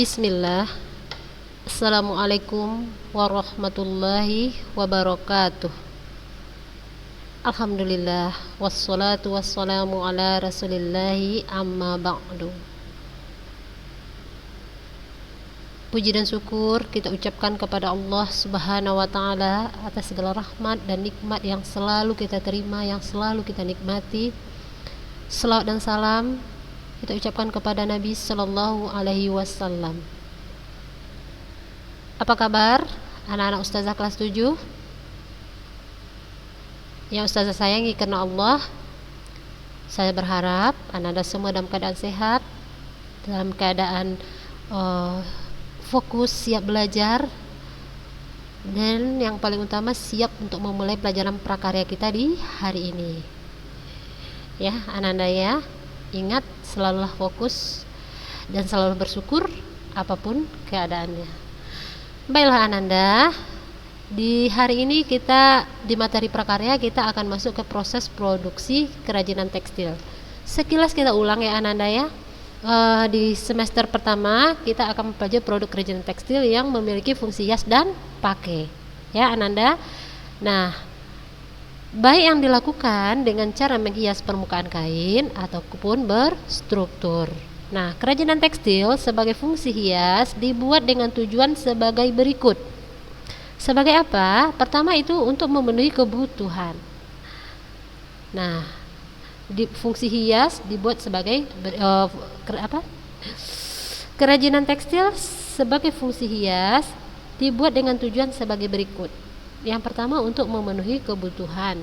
Bismillah. Assalamualaikum warahmatullahi wabarakatuh. Alhamdulillah, wassalatu wassalamu ala rasulillahi amma ba'du. Puji dan syukur kita ucapkan kepada Allah Subhanahu wa ta'ala atas segala rahmat dan nikmat yang selalu kita terima, yang selalu kita nikmati. Selawat dan salam kita ucapkan kepada Nabi Sallallahu Alaihi Wasallam. Apa kabar anak-anak ustazah kelas 7? Yang ustazah sayangi karena Allah, saya berharap anak-anak semua dalam keadaan sehat, dalam keadaan fokus, siap belajar, dan yang paling utama siap untuk memulai pelajaran prakarya kita di hari ini. Ya, anak-anak ya, ingat selalulah fokus dan selalu bersyukur apapun keadaannya. Baiklah anak-anak, di hari ini kita di materi prakarya kita akan masuk ke proses produksi kerajinan tekstil. Sekilas kita ulang ya anak-anak ya. Di semester pertama kita akan mempelajari produk kerajinan tekstil yang memiliki fungsi hias dan pakai. Ya anak-anak. Nah, baik yang dilakukan dengan cara menghias permukaan kain ataupun berstruktur. Nah, kerajinan tekstil sebagai fungsi hias dibuat dengan tujuan sebagai berikut. Sebagai apa? Pertama itu untuk memenuhi kebutuhan. Nah, fungsi hias dibuat sebagai kerajinan tekstil sebagai fungsi hias dibuat dengan tujuan sebagai berikut. Yang pertama untuk memenuhi kebutuhan.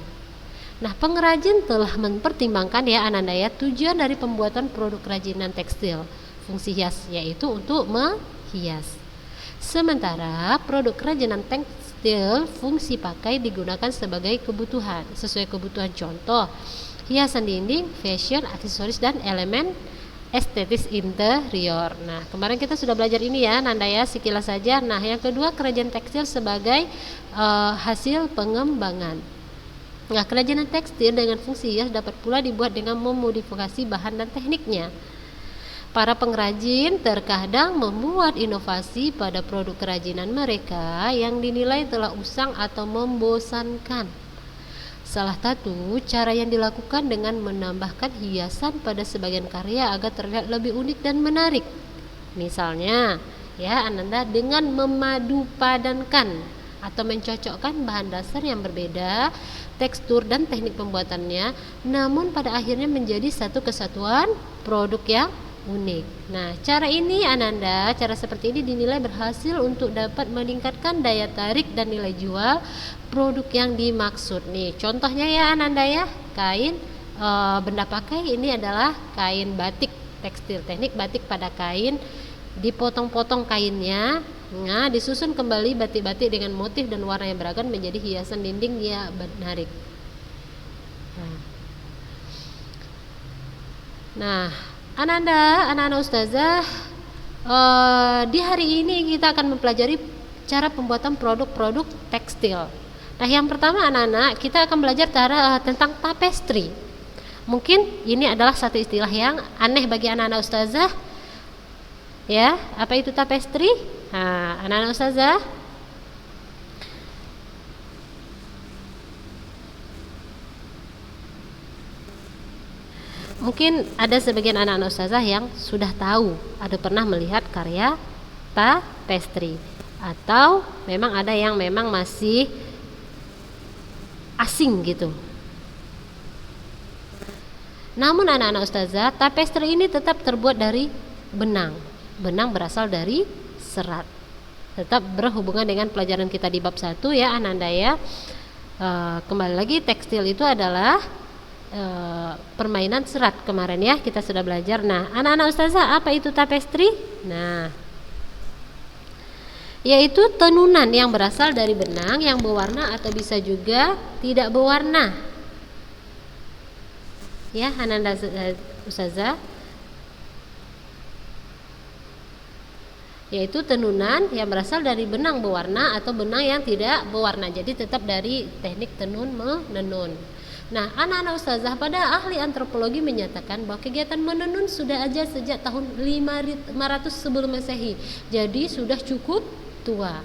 Nah, pengrajin telah mempertimbangkan ya anak-anak ya tujuan dari pembuatan produk kerajinan tekstil. Fungsi hias yaitu untuk menghias. Sementara produk kerajinan tekstil fungsi pakai digunakan sebagai kebutuhan sesuai kebutuhan, contoh hiasan dinding, fashion, aksesoris, dan elemen estetis interior. Nah, kemarin kita sudah belajar ini ya Nanda ya, sekilas saja. Nah, yang kedua kerajinan tekstil sebagai hasil pengembangan. Nah, kerajinan tekstil dengan fungsi hias dapat pula dibuat dengan memodifikasi bahan dan tekniknya. Para pengrajin terkadang membuat inovasi pada produk kerajinan mereka yang dinilai telah usang atau membosankan. Salah satu cara yang dilakukan dengan menambahkan hiasan pada sebagian karya agar terlihat lebih unik dan menarik. Misalnya, ya Ananda dengan memadupadankan atau mencocokkan bahan dasar yang berbeda, tekstur dan teknik pembuatannya, namun pada akhirnya menjadi satu kesatuan produk yang unik. Nah, cara ini Ananda, cara seperti ini dinilai berhasil untuk dapat meningkatkan daya tarik dan nilai jual produk yang dimaksud. Nih, contohnya ya Ananda ya, kain benda pakai ini adalah kain batik tekstil, teknik batik pada kain, dipotong-potong kainnya, nah disusun kembali batik-batik dengan motif dan warna yang beragam menjadi hiasan dinding yang menarik. Nah, anak-anak ustazah, di hari ini kita akan mempelajari cara pembuatan produk-produk tekstil. Nah, yang pertama anak-anak kita akan belajar tentang tapestry. Mungkin ini adalah satu istilah yang aneh bagi anak-anak ustazah. Ya, apa itu tapestry? Nah, anak-anak ustazah, mungkin ada sebagian anak-anak ustazah yang sudah tahu, ada pernah melihat karya tapestry, atau memang ada yang memang masih asing gitu. Namun anak-anak ustazah, tapestry ini tetap terbuat dari benang. Benang berasal dari serat. Tetap berhubungan dengan pelajaran kita di bab 1 ya anak-anak ya. Kembali lagi, tekstil itu adalah permainan serat kemarin ya kita sudah belajar. Nah, anak-anak ustazah, apa itu tapestry? Nah, yaitu tenunan yang berasal dari benang yang berwarna atau bisa juga tidak berwarna. Ya, anak-anak ustazah, yaitu tenunan yang berasal dari benang berwarna atau benang yang tidak berwarna. Jadi tetap dari teknik tenun menenun. Nah, anak-anak ustazah pada ahli antropologi menyatakan bahwa kegiatan menenun sudah ada sejak tahun 500 sebelum Masehi. Jadi sudah cukup tua.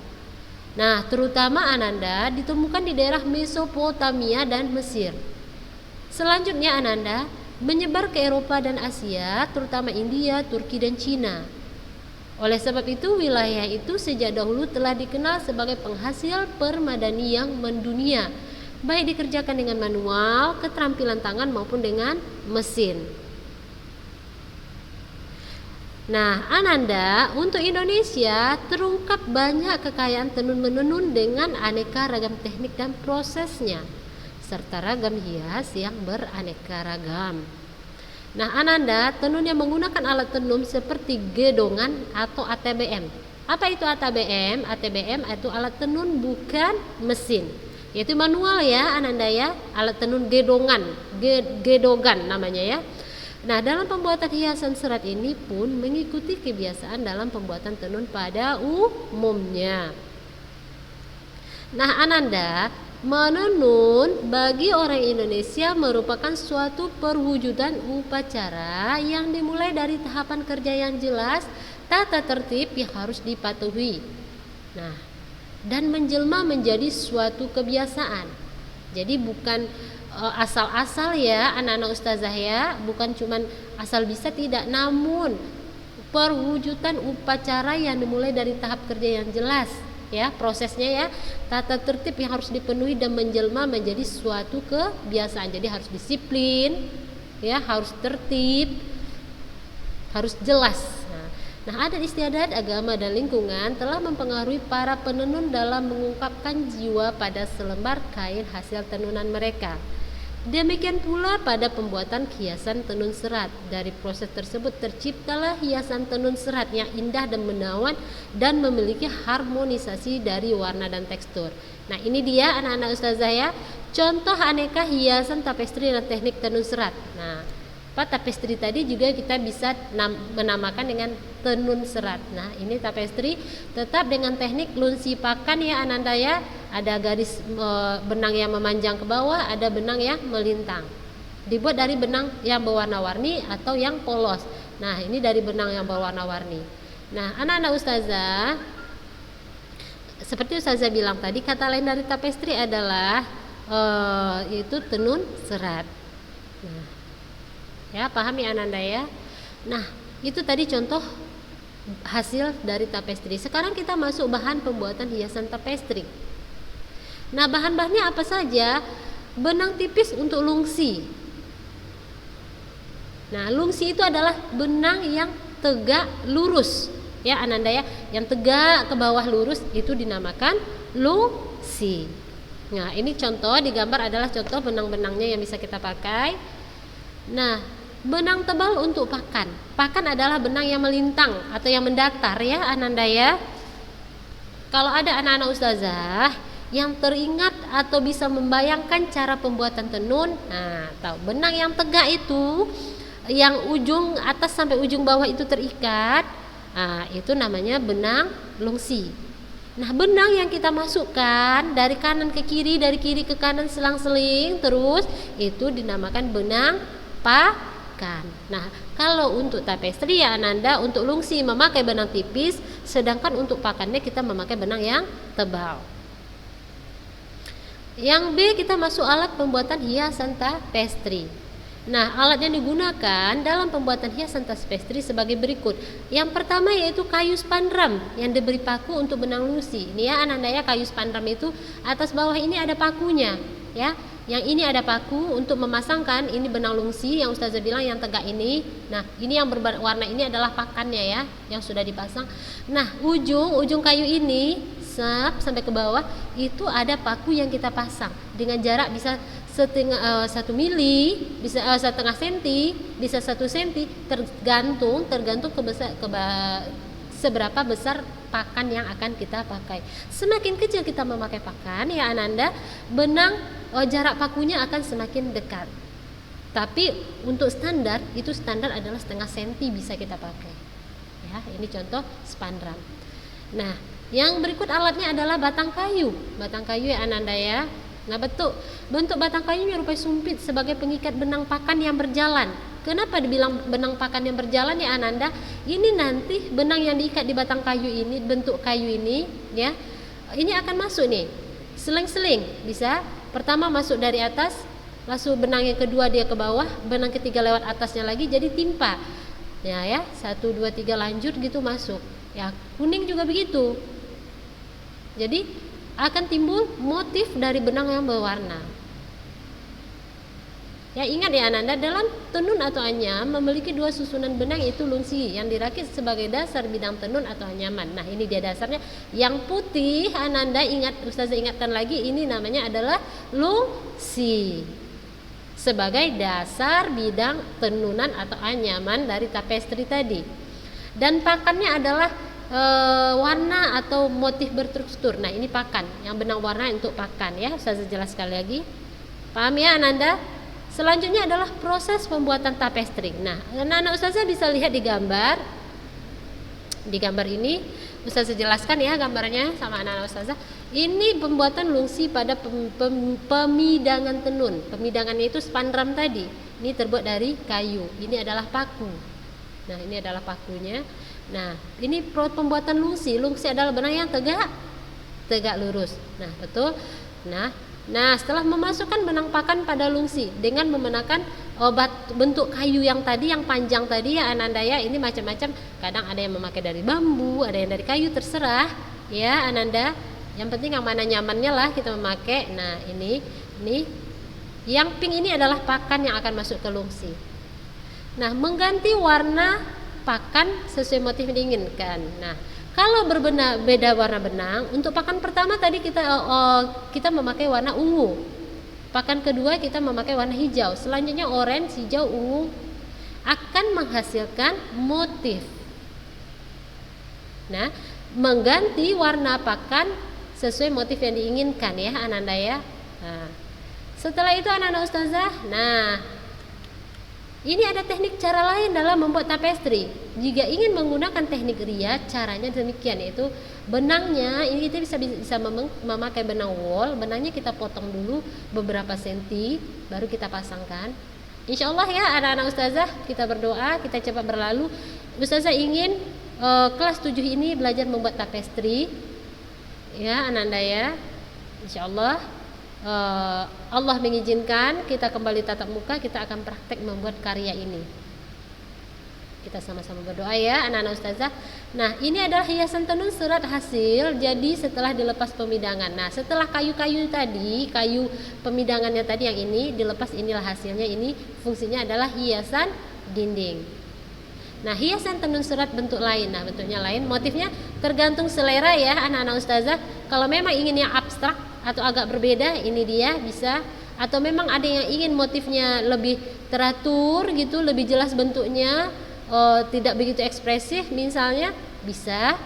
Nah, terutama Ananda ditemukan di daerah Mesopotamia dan Mesir. Selanjutnya Ananda menyebar ke Eropa dan Asia, terutama India, Turki dan Cina. Oleh sebab itu, wilayah itu sejak dahulu telah dikenal sebagai penghasil permadani yang mendunia, baik dikerjakan dengan manual, keterampilan tangan maupun dengan mesin. Nah, Ananda, untuk Indonesia terungkap banyak kekayaan tenun-menenun dengan aneka ragam teknik dan prosesnya, serta ragam hias yang beraneka ragam. Nah, Ananda, tenun yang menggunakan alat tenun seperti gedongan atau ATBM. Apa itu ATBM? ATBM itu alat tenun bukan mesin, yaitu manual ya Ananda ya, alat tenun gedongan, gedogan namanya ya. Nah, dalam pembuatan hiasan serat ini pun mengikuti kebiasaan dalam pembuatan tenun pada umumnya. Nah, Ananda, menenun bagi orang Indonesia merupakan suatu perwujudan upacara yang dimulai dari tahapan kerja yang jelas, tata tertib yang harus dipatuhi. Nah, dan menjelma menjadi suatu kebiasaan. Jadi bukan asal-asal ya anak-anak ustazah ya, bukan cuman asal bisa, tidak, namun perwujudan upacara yang dimulai dari tahap kerja yang jelas ya, prosesnya ya, tata tertib yang harus dipenuhi dan menjelma menjadi suatu kebiasaan. Jadi harus disiplin ya, harus tertib, harus jelas. Nah, adat istiadat, agama dan lingkungan telah mempengaruhi para penenun dalam mengungkapkan jiwa pada selembar kain hasil tenunan mereka. Demikian pula pada pembuatan hiasan tenun serat. Dari proses tersebut terciptalah hiasan tenun serat yang indah dan menawan dan memiliki harmonisasi dari warna dan tekstur. Nah, ini dia anak-anak ustazah ya, contoh aneka hiasan tapestri dan teknik tenun serat. Nah, tapestri tadi juga kita bisa menamakan dengan tenun serat. Nah, ini tapestri tetap dengan teknik lunsi pakan ya Ananda ya. Ada garis benang yang memanjang ke bawah, ada benang yang melintang. Dibuat dari benang yang berwarna-warni atau yang polos. Nah, ini dari benang yang berwarna-warni. Nah, anak-anak ustazah, seperti ustazah bilang tadi, kata lain dari tapestri adalah itu tenun serat. Nah, ya, pahami Ananda ya. Nah, itu tadi contoh hasil dari tapestri. Sekarang kita masuk bahan pembuatan hiasan tapestri. Nah, bahan-bahannya apa saja? Benang tipis untuk lungsi. Nah, lungsi itu adalah benang yang tegak lurus ya Ananda ya, yang tegak ke bawah lurus itu dinamakan lungsi. Nah, ini contoh di gambar adalah contoh benang-benangnya yang bisa kita pakai. Nah, benang tebal untuk pakan. Pakan adalah benang yang melintang atau yang mendatar ya Ananda ya. Kalau ada anak-anak ustazah yang teringat atau bisa membayangkan cara pembuatan tenun, nah, tahu benang yang tegak itu, yang ujung atas sampai ujung bawah itu terikat, nah, itu namanya benang lungsi. Nah, benang yang kita masukkan dari kanan ke kiri, dari kiri ke kanan selang-seling terus, itu dinamakan benang pakan. Nah, kalau untuk tapestri ya Ananda, untuk lungsi memakai benang tipis, sedangkan untuk pakannya kita memakai benang yang tebal. Yang B, kita masuk alat pembuatan hiasan tapestri. Nah, alat yang digunakan dalam pembuatan hiasan tapestri sebagai berikut. Yang pertama yaitu kayu spandram yang diberi paku untuk benang lungsi. Ini ya Ananda ya, kayu spandram itu atas bawah ini ada pakunya ya. Yang ini ada paku untuk memasangkan ini benang lungsi yang ustazah bilang yang tegak ini. Nah, ini yang berwarna ini adalah pakannya ya, yang sudah dipasang. Nah, ujung kayu ini sampai ke bawah itu ada paku yang kita pasang dengan jarak bisa 1 mili, bisa 1/2 senti, bisa 1 senti, tergantung seberapa besar pakan yang akan kita pakai. Semakin kecil kita memakai pakan ya Ananda, benang jarak pakunya akan semakin dekat. Tapi untuk standar adalah 1/2 senti bisa kita pakai. Ya, ini contoh spandram. Nah, yang berikut alatnya adalah batang kayu ya Ananda ya. Nah, bentuk batang kayu menyerupai sumpit sebagai pengikat benang pakan yang berjalan. Kenapa dibilang benang pakan yang berjalan ya Ananda? Ini nanti benang yang diikat di batang kayu ini, bentuk kayu ini ya. Ini akan masuk nih. Seling-seling bisa. Pertama masuk dari atas, lalu benang yang kedua dia ke bawah, benang ketiga lewat atasnya lagi jadi timpa. Ya, 1 2 3 lanjut gitu masuk. Ya, kuning juga begitu. Jadi akan timbul motif dari benang yang berwarna. Ya, ingat ya Ananda, dalam tenun atau anyam memiliki 2 susunan benang, yaitu lungsi yang dirakit sebagai dasar bidang tenun atau anyaman. Nah, ini dia dasarnya. Yang putih Ananda ingat, Ustazah ingatkan lagi, ini namanya adalah lungsi sebagai dasar bidang tenunan atau anyaman dari tapestri tadi. Dan pakannya adalah warna atau motif bertekstur. Nah, ini pakan, yang benang warna untuk pakan ya. Ustazah jelas sekali lagi. Paham ya Ananda? Selanjutnya adalah proses pembuatan tapestri. Nah, anak-anak Ustazah bisa lihat di gambar. Di gambar ini Ustazah jelaskan ya gambarnya sama anak-anak Ustazah. Ini pembuatan lungsi pada pemidangan tenun. Pemidangannya itu spandram tadi. Ini terbuat dari kayu. Ini adalah paku. Nah, ini adalah pakunya. Nah, ini pembuatan lungsi. Lungsi adalah benang yang tegak lurus. Nah, betul. Nah, setelah memasukkan benang pakan pada lungsi dengan menggunakan bentuk kayu yang tadi, yang panjang tadi ya Ananda ya, ini macam-macam. Kadang ada yang memakai dari bambu, ada yang dari kayu, terserah ya Ananda. Yang penting yang mana nyamannya lah kita memakai. Nah, ini yang pink ini adalah pakan yang akan masuk ke lungsi. Nah, mengganti warna pakan sesuai motif yang diinginkan. Nah, kalau beda warna benang, untuk pakan pertama tadi kita memakai warna ungu. Pakan kedua kita memakai warna hijau. Selanjutnya orange, hijau, ungu akan menghasilkan motif. Nah, mengganti warna pakan sesuai motif yang diinginkan ya Ananda ya. Nah, setelah itu anak-anak Ustazah, ini ada teknik cara lain dalam membuat tapestri. Jika ingin menggunakan teknik ria, caranya demikian, yaitu benangnya ini kita bisa memakai benang wol. Benangnya kita potong dulu beberapa senti, baru kita pasangkan. Insya Allah ya anak-anak Ustazah, kita berdoa, kita cepat berlalu. Ustazah ingin kelas 7 ini belajar membuat tapestri ya Ananda ya. Insya Allah Allah mengizinkan kita kembali tatap muka, kita akan praktek membuat karya ini. Kita sama-sama berdoa ya anak-anak Ustazah. Nah, ini adalah hiasan tenun serat hasil jadi setelah dilepas pemidangan. Nah, setelah kayu-kayu tadi, kayu pemidangannya tadi yang ini dilepas, inilah hasilnya. Ini fungsinya adalah hiasan dinding. Nah, hiasan tenun serat bentuk lain. Nah, bentuknya lain, motifnya tergantung selera ya anak-anak Ustazah. Kalau memang ingin yang abstrak atau agak berbeda, ini dia bisa. Atau memang ada yang ingin motifnya lebih teratur gitu, lebih jelas bentuknya, tidak begitu ekspresif misalnya, bisa.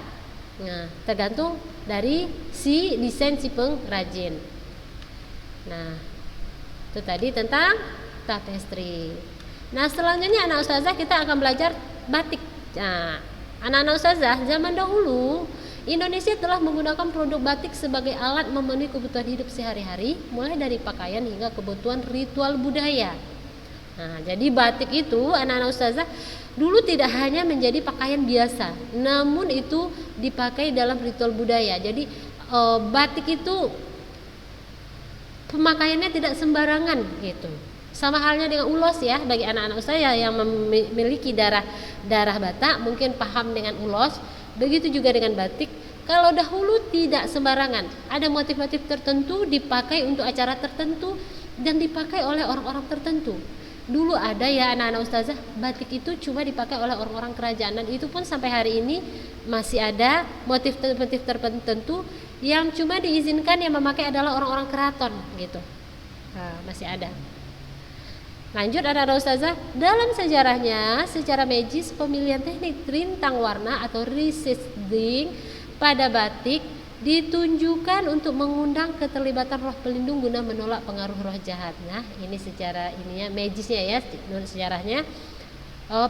Nah, tergantung dari si desain si pengrajin. Nah, itu tadi tentang tapestri. Nah, selanjutnya anak Ustazah kita akan belajar batik. Nah, anak-anak Ustazah, zaman dahulu Indonesia telah menggunakan produk batik sebagai alat memenuhi kebutuhan hidup sehari-hari, mulai dari pakaian hingga kebutuhan ritual budaya. Nah, jadi batik itu anak-anak Ustazah dulu tidak hanya menjadi pakaian biasa, namun itu dipakai dalam ritual budaya. Jadi batik itu pemakaiannya tidak sembarangan gitu. Sama halnya dengan ulos ya, bagi anak-anak saya yang memiliki darah Batak mungkin paham dengan ulos. Begitu juga dengan batik. Kalau dahulu tidak sembarangan, ada motif-motif tertentu dipakai untuk acara tertentu dan dipakai oleh orang-orang tertentu. Dulu ada ya anak-anak Ustazah, batik itu cuma dipakai oleh orang-orang kerajaan, dan itu pun sampai hari ini masih ada motif-motif tertentu yang cuma diizinkan yang memakai adalah orang-orang keraton gitu. Nah, masih ada. Lanjut anak-anak Ustazah, dalam sejarahnya secara magis pemilihan teknik rintang warna atau resisting pada batik ditunjukkan untuk mengundang keterlibatan roh pelindung guna menolak pengaruh roh jahat. Nah, ini secara ininya magisnya ya, menurut sejarahnya.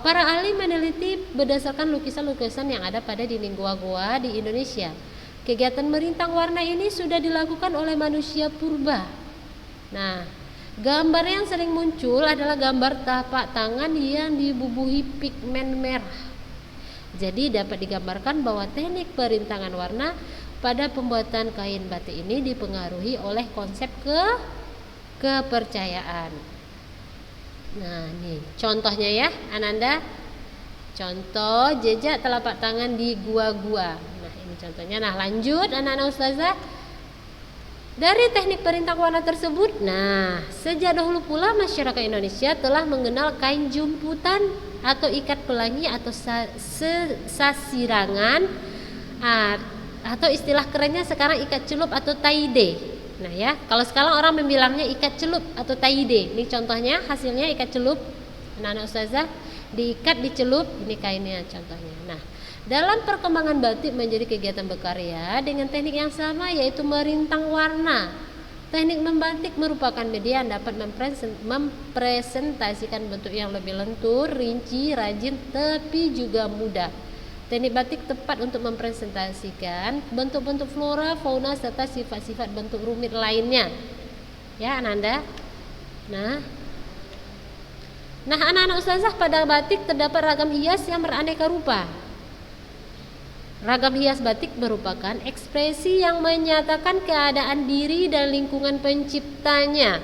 Para ahli meneliti berdasarkan lukisan-lukisan yang ada pada dinding goa-goa di Indonesia. Kegiatan merintang warna ini sudah dilakukan oleh manusia purba Nah, gambar yang sering muncul adalah gambar tapak tangan yang dibubuhi pigmen merah. Jadi dapat digambarkan bahwa teknik perintangan warna pada pembuatan kain batik ini dipengaruhi oleh konsep kepercayaan. Nah, nih contohnya ya, Ananda. Contoh jejak telapak tangan di gua-gua. Nah, ini contohnya. Nah, lanjut anak-anak ustazah. Dari teknik perintah warna tersebut, nah, sejak dahulu pula masyarakat Indonesia telah mengenal kain jumputan atau ikat pelangi atau sasirangan, atau istilah kerennya sekarang ikat celup atau tie-dye. Nah ya, kalau sekarang orang membilangnya ikat celup atau tie-dye. Ini contohnya, hasilnya ikat celup, anak-anak ustazah, diikat, dicelup, ini kainnya contohnya. Nah, dalam perkembangan batik menjadi kegiatan berkarya dengan teknik yang sama, yaitu merintang warna. Teknik membatik merupakan media yang dapat mempresentasikan bentuk yang lebih lentur, rinci, rajin, tapi juga mudah. Teknik batik tepat untuk mempresentasikan bentuk-bentuk flora, fauna, serta sifat-sifat bentuk rumit lainnya. Ya, Ananda. Nah, anak-anak ustazah, pada batik terdapat ragam hias yang beraneka rupa. Ragam hias batik merupakan ekspresi yang menyatakan keadaan diri dan lingkungan penciptanya.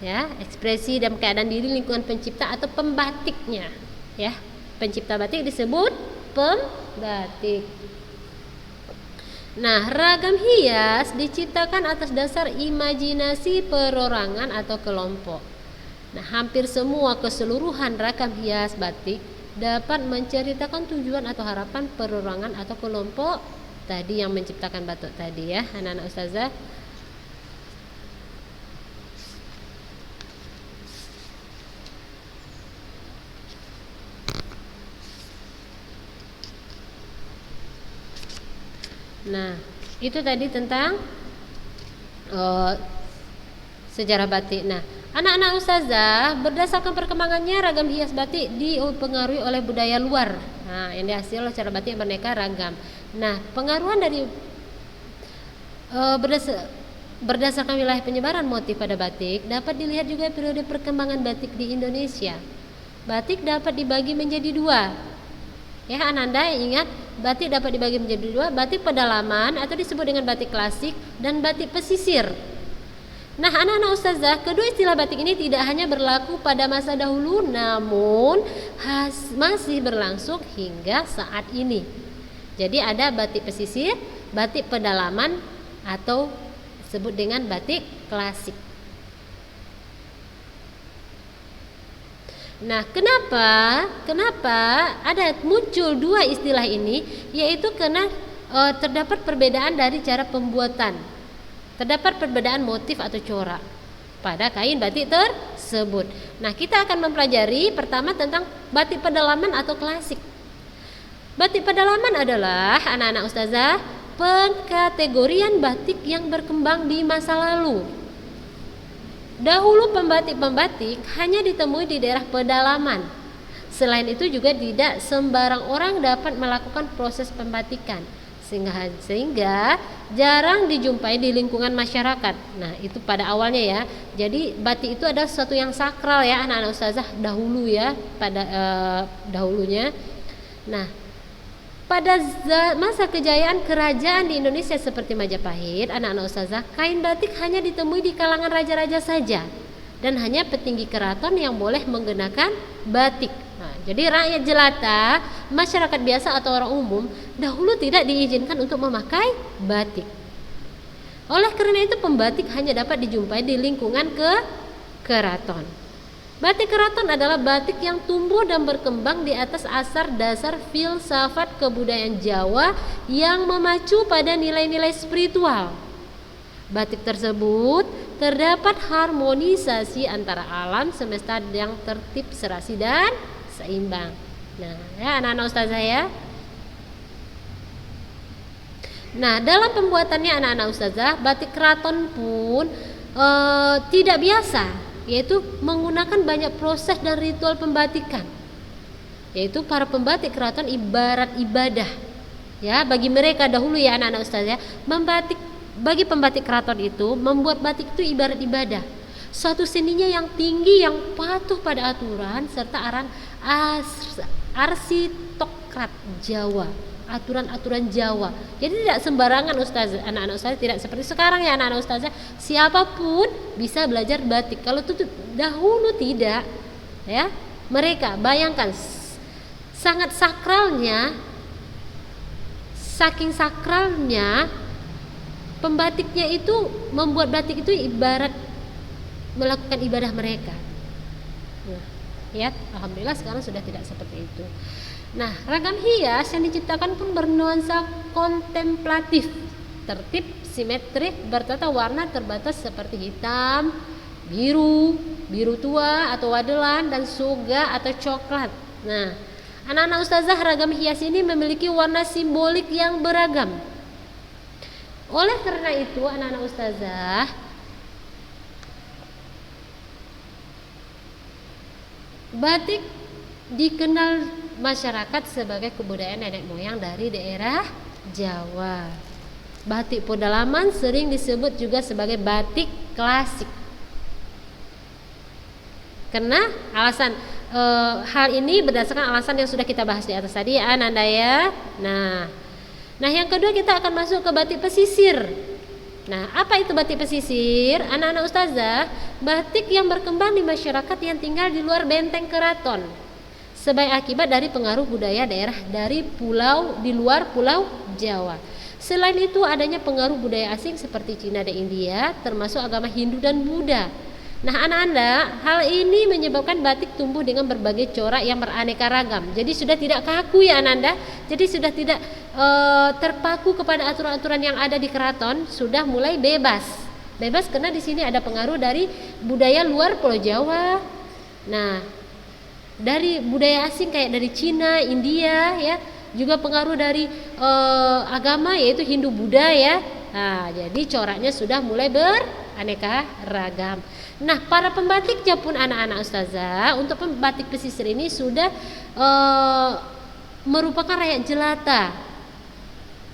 Ya, ekspresi dan keadaan diri, lingkungan pencipta atau pembatiknya. Ya, pencipta batik disebut pembatik. Nah, ragam hias diciptakan atas dasar imajinasi perorangan atau kelompok. Nah, hampir semua keseluruhan ragam hias batik dapat menceritakan tujuan atau harapan perorangan atau kelompok tadi yang menciptakan batik tadi ya, anak-anak ustazah. Nah, itu tadi tentang sejarah batik. Nah, anak-anak ustazah, berdasarkan perkembangannya ragam hias batik dipengaruhi oleh budaya luar. Nah, yang dihasil cara batik yang beraneka ragam. Nah, pengaruhan dari berdasarkan wilayah penyebaran motif pada batik dapat dilihat juga periode perkembangan batik di Indonesia. Batik dapat dibagi menjadi dua. Ya, Ananda ingat, batik dapat dibagi menjadi dua, batik pedalaman atau disebut dengan batik klasik dan batik pesisir. Nah, anak-anak ustazah, kedua istilah batik ini tidak hanya berlaku pada masa dahulu, namun masih berlangsung hingga saat ini. Jadi ada batik pesisir, batik pedalaman, atau disebut dengan batik klasik. Nah, kenapa ada muncul dua istilah ini? Yaitu karena terdapat perbedaan dari cara pembuatan. Terdapat perbedaan motif atau corak pada kain batik tersebut. Nah, kita akan mempelajari pertama tentang batik pedalaman atau klasik. Batik pedalaman adalah, anak-anak ustazah, pengkategorian batik yang berkembang di masa lalu. Dahulu pembatik-pembatik hanya ditemui di daerah pedalaman. Selain itu juga tidak sembarang orang dapat melakukan proses pembatikan, sehingga jarang dijumpai di lingkungan masyarakat. Nah, itu pada awalnya ya. Jadi batik itu adalah sesuatu yang sakral ya, anak-anak ustazah, dahulu ya, pada dahulunya. Nah, pada masa kejayaan kerajaan di Indonesia seperti Majapahit, anak-anak ustazah, kain batik hanya ditemui di kalangan raja-raja saja, dan hanya petinggi keraton yang boleh menggunakan batik. Nah, jadi rakyat jelata, masyarakat biasa atau orang umum dahulu tidak diizinkan untuk memakai batik. Oleh karena itu pembatik hanya dapat dijumpai di lingkungan keraton. Batik keraton adalah batik yang tumbuh dan berkembang di atas asar dasar filsafat kebudayaan Jawa yang memacu pada nilai-nilai spiritual. Batik tersebut terdapat harmonisasi antara alam semesta yang tertib, serasi, dan seimbang. Nah, ya anak-anak ustazah ya. Nah, dalam pembuatannya anak-anak ustazah, batik keraton pun tidak biasa, yaitu menggunakan banyak proses dan ritual pembatikan. Yaitu para pembatik keraton ibarat ibadah. Ya, bagi mereka dahulu ya anak-anak ustazah, membatik bagi pembatik keraton itu, membuat batik itu ibarat ibadah. Suatu seninya yang tinggi, yang patuh pada aturan serta arsitokrat Jawa, aturan-aturan Jawa. Jadi tidak sembarangan ustazah, anak-anak ustazah tidak seperti sekarang ya anak-anak ustazah, siapapun bisa belajar batik. Kalau itu dahulu tidak, ya. Mereka bayangkan sangat sakralnya, saking sakralnya pembatiknya itu membuat batik itu ibarat melakukan ibadah mereka. Nah, ya, alhamdulillah sekarang sudah tidak seperti itu. Nah, ragam hias yang diciptakan pun bernuansa kontemplatif, tertib, simetrik, bertata warna terbatas seperti hitam, biru, biru tua atau wadelan, dan soga atau coklat. Nah, anak-anak ustazah, ragam hias ini memiliki warna simbolik yang beragam. Oleh karena itu, anak-anak ustazah, batik dikenal masyarakat sebagai kebudayaan nenek moyang dari daerah Jawa. Batik pedalaman sering disebut juga sebagai batik klasik. Karena alasan hal ini berdasarkan alasan yang sudah kita bahas di atas tadi ya Ananda ya. Nah yang kedua kita akan masuk ke batik pesisir. Nah, apa itu batik pesisir? Anak-anak ustazah, batik yang berkembang di masyarakat yang tinggal di luar benteng keraton sebagai akibat dari pengaruh budaya daerah dari pulau di luar pulau Jawa. Selain itu adanya pengaruh budaya asing seperti Cina dan India, termasuk agama Hindu dan Buddha. Nah, anak-anak, hal ini menyebabkan batik tumbuh dengan berbagai corak yang beraneka ragam. Jadi sudah tidak kaku ya anak-anak. Jadi sudah tidak terpaku kepada aturan-aturan yang ada di keraton, sudah mulai bebas. Bebas karena di sini ada pengaruh dari budaya luar Pulau Jawa. Nah, dari budaya asing kayak dari Cina, India ya, juga pengaruh dari agama yaitu Hindu Buddha ya. Nah, jadi coraknya sudah mulai beraneka ragam. Nah, para pembatiknya pun anak-anak ustazah, untuk pembatik pesisir ini sudah merupakan rakyat jelata.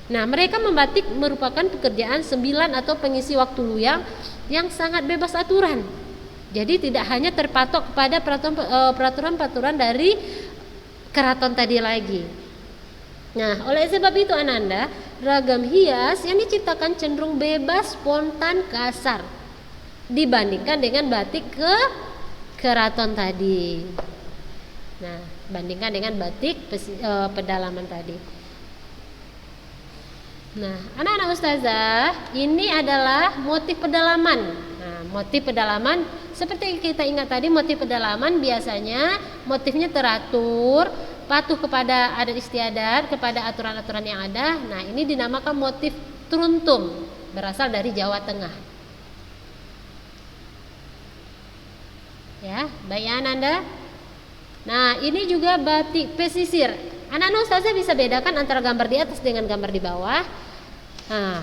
Nah, mereka membatik merupakan pekerjaan sembilan atau pengisi waktu luang yang sangat bebas aturan. Jadi tidak hanya terpatok kepada peraturan-peraturan dari keraton tadi lagi. Nah, oleh sebab itu Ananda, ragam hias yang diciptakan cenderung bebas, spontan, kasar dibandingkan dengan batik ke keraton tadi. Nah, bandingkan dengan batik pedalaman tadi. Nah, anak-anak ustazah, ini adalah motif pedalaman. Nah, motif pedalaman seperti kita ingat tadi, motif pedalaman biasanya motifnya teratur, patuh kepada adat istiadat, kepada aturan-aturan yang ada. Nah, ini dinamakan motif truntum, berasal dari Jawa Tengah. Ya, bayan Anda. Nah, ini juga batik pesisir. Anak-anak ustazah bisa bedakan antara gambar di atas dengan gambar di bawah. Nah,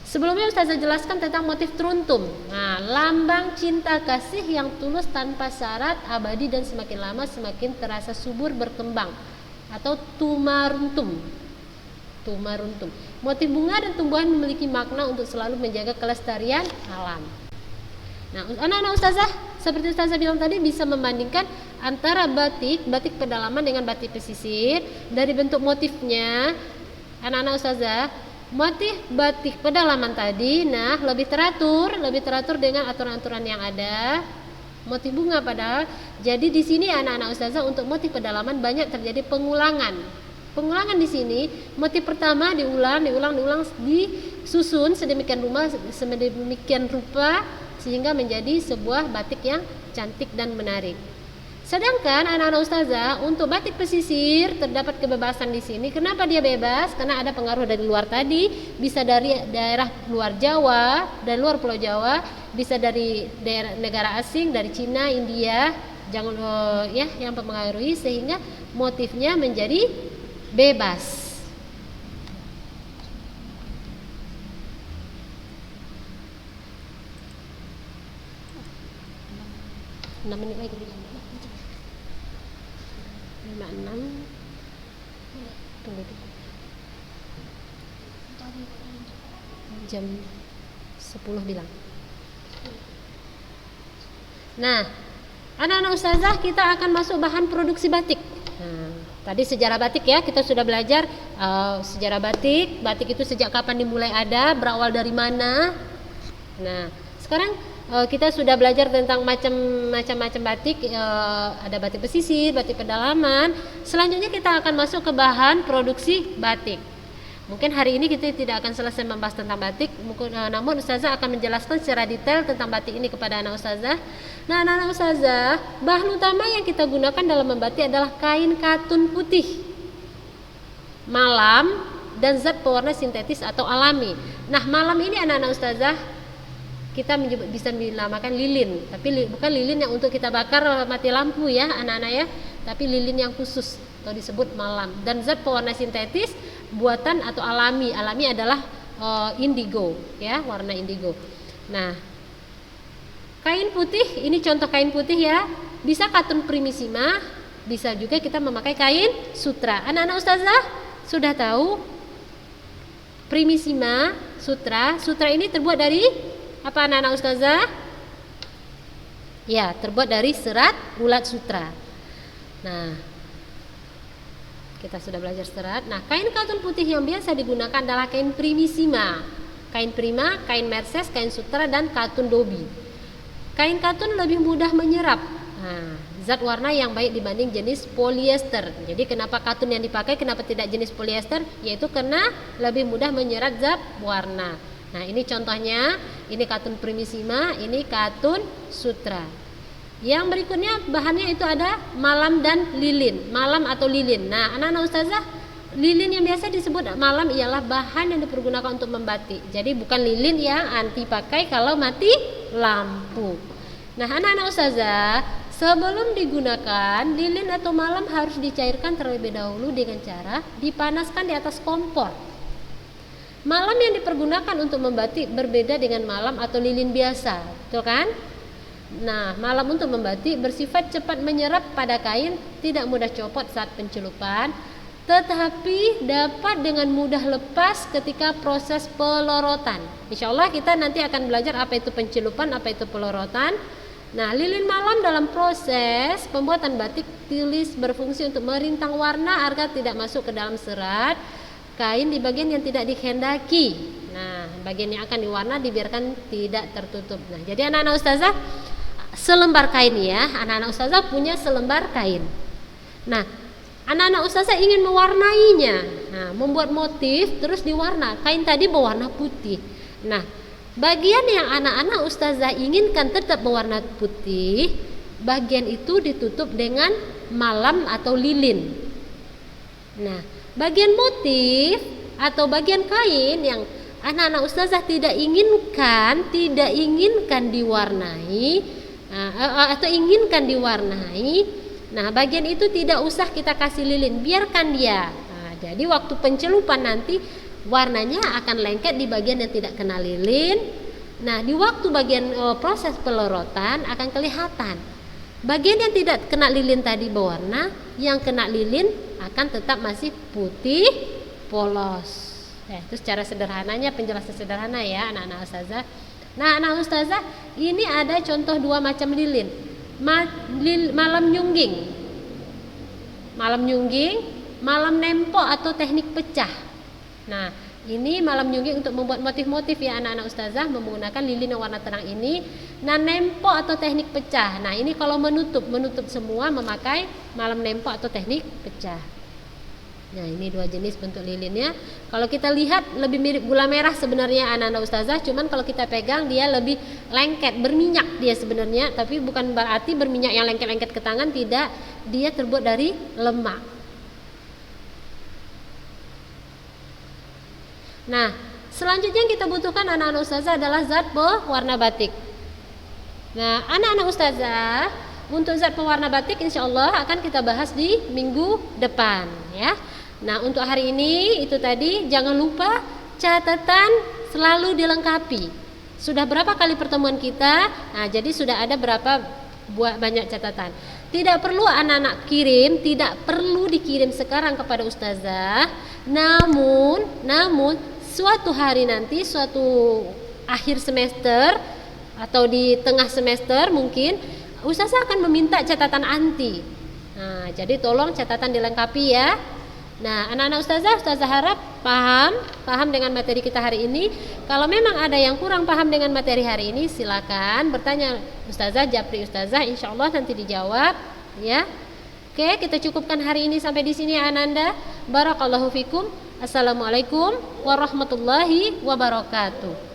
sebelumnya ustazah jelaskan tentang motif truntum. Nah, lambang cinta kasih yang tulus tanpa syarat, abadi dan semakin lama semakin terasa subur berkembang, atau tumaruntum. Tumaruntum. Motif bunga dan tumbuhan memiliki makna untuk selalu menjaga kelestarian alam. Nah, anak-anak ustazah, seperti ustazah bilang tadi, bisa membandingkan antara batik pedalaman dengan batik pesisir dari bentuk motifnya. Anak-anak ustazah, motif batik pedalaman tadi, nah lebih teratur dengan aturan-aturan yang ada. Motif bunga padahal. Jadi di sini anak-anak ustazah untuk motif pedalaman banyak terjadi pengulangan. Pengulangan di sini, motif pertama diulang, disusun sedemikian rupa sehingga menjadi sebuah batik yang cantik dan menarik. Sedangkan anak-anak ustazah untuk batik pesisir terdapat kebebasan di sini. Kenapa dia bebas? Karena ada pengaruh dari luar tadi, bisa dari daerah luar Jawa, dari luar Pulau Jawa, bisa dari daerah negara asing, dari Cina, India, yang mempengaruhi sehingga motifnya menjadi bebas. 6 menit lagi. 56. Tunggu dulu. Jam 10 bilang. Nah, anak-anak ustazah kita akan masuk bahan produksi batik. Nah, tadi sejarah batik ya, kita sudah belajar sejarah batik. Batik itu sejak kapan dimulai ada, berawal dari mana. Nah, sekarang kita sudah belajar tentang macam-macam batik. Ada batik pesisir, batik pedalaman. Selanjutnya kita akan masuk ke bahan produksi batik. Mungkin hari ini kita tidak akan selesai membahas tentang batik, namun ustazah akan menjelaskan secara detail tentang batik ini kepada anak ustazah. Nah, anak ustazah, bahan utama yang kita gunakan dalam membatik adalah kain katun putih, malam, dan zat pewarna sintetis atau alami. Nah, malam ini anak-anak ustazah kita bisa dinamakan lilin, tapi bukan lilin yang untuk kita bakar mati lampu ya anak-anak ya, tapi lilin yang khusus atau disebut malam. Dan zat pewarna sintetis buatan atau alami adalah indigo ya, warna indigo. Nah, kain putih ini contoh kain putih ya, bisa katun primissima, bisa juga kita memakai kain sutra. Anak-anak ustazah sudah tahu primissima, sutra ini terbuat dari apa anak-anak ustazah? Ya, terbuat dari serat ulat sutra. Nah, kita sudah belajar serat. Nah, kain katun putih yang biasa digunakan adalah kain primissima, kain prima, kain merces, kain sutra, dan katun dobi. Kain katun lebih mudah menyerap zat warna yang baik dibanding jenis polyester. Jadi kenapa katun yang dipakai, kenapa tidak jenis polyester? Yaitu karena lebih mudah menyerap zat warna. Nah, ini contohnya, ini katun primissima, ini katun sutra. Yang berikutnya bahannya itu ada malam dan lilin, malam atau lilin. Nah, anak-anak ustazah, lilin yang biasa disebut malam ialah bahan yang dipergunakan untuk membatik. Jadi bukan lilin yang anti pakai kalau mati lampu. Nah, anak-anak ustazah, sebelum digunakan, lilin atau malam harus dicairkan terlebih dahulu dengan cara dipanaskan di atas kompor. Malam yang dipergunakan untuk membatik berbeda dengan malam atau lilin biasa, betul kan? Nah, malam untuk membatik bersifat cepat menyerap pada kain, tidak mudah copot saat pencelupan, tetapi dapat dengan mudah lepas ketika proses pelorotan. Insya Allah kita nanti akan belajar apa itu pencelupan, apa itu pelorotan. Nah, lilin malam dalam proses pembuatan batik tulis berfungsi untuk merintang warna agar tidak masuk ke dalam serat kain di bagian yang tidak dikehendaki. Nah, bagian yang akan diwarna dibiarkan tidak tertutup. Nah, jadi anak-anak ustazah, selembar kain ya, anak-anak ustazah punya selembar kain. Nah, anak-anak ustazah ingin mewarnainya. Nah, membuat motif terus diwarna. Kain tadi berwarna putih. Nah, bagian yang anak-anak ustazah inginkan tetap berwarna putih, bagian itu ditutup dengan malam atau lilin. Nah, bagian motif atau bagian kain yang anak-anak ustazah tidak inginkan diwarnai atau inginkan diwarnai, nah bagian itu tidak usah kita kasih lilin, biarkan dia. Nah, jadi waktu pencelupan nanti warnanya akan lengket di bagian yang tidak kena lilin. Nah, di waktu bagian proses pelorotan akan kelihatan bagian yang tidak kena lilin tadi berwarna, yang kena lilin akan tetap masih putih polos. Itu secara sederhananya, penjelasan sederhana ya anak-anak ustazah. Nah, anak ustazah, ini ada contoh dua macam lilin. Malam nyungging, malam nempo atau teknik pecah. Nah, ini malam nyungging untuk membuat motif-motif ya anak-anak ustazah, menggunakan lilin yang warna terang ini. Nah, nempo atau teknik pecah. Nah, ini kalau menutup semua memakai malam nempo atau teknik pecah. Nah, ini dua jenis bentuk lilinnya. Kalau kita lihat lebih mirip gula merah sebenarnya anak-anak ustazah, cuman kalau kita pegang dia lebih lengket, berminyak dia sebenarnya, tapi bukan berarti berminyak yang lengket-lengket ke tangan, tidak. Dia terbuat dari lemak. Nah, selanjutnya yang kita butuhkan anak-anak ustazah adalah zat pewarna batik. Nah, anak-anak ustazah, untuk zat pewarna batik insya Allah akan kita bahas di minggu depan ya. Nah, untuk hari ini itu tadi, jangan lupa catatan selalu dilengkapi. Sudah berapa kali pertemuan kita? Nah, jadi sudah ada banyak catatan. Tidak perlu anak-anak kirim, tidak perlu dikirim sekarang kepada ustazah. Namun suatu hari nanti, suatu akhir semester atau di tengah semester mungkin ustazah akan meminta catatan anti. Nah, jadi tolong catatan dilengkapi ya. Nah, anak-anak ustazah harap paham dengan materi kita hari ini. Kalau memang ada yang kurang paham dengan materi hari ini, silakan bertanya ustazah, japri ustazah, insya Allah nanti dijawab ya. Oke, kita cukupkan hari ini sampai di sini Ananda. Barakallahu fikum. Assalamualaikum warahmatullahi wabarakatuh.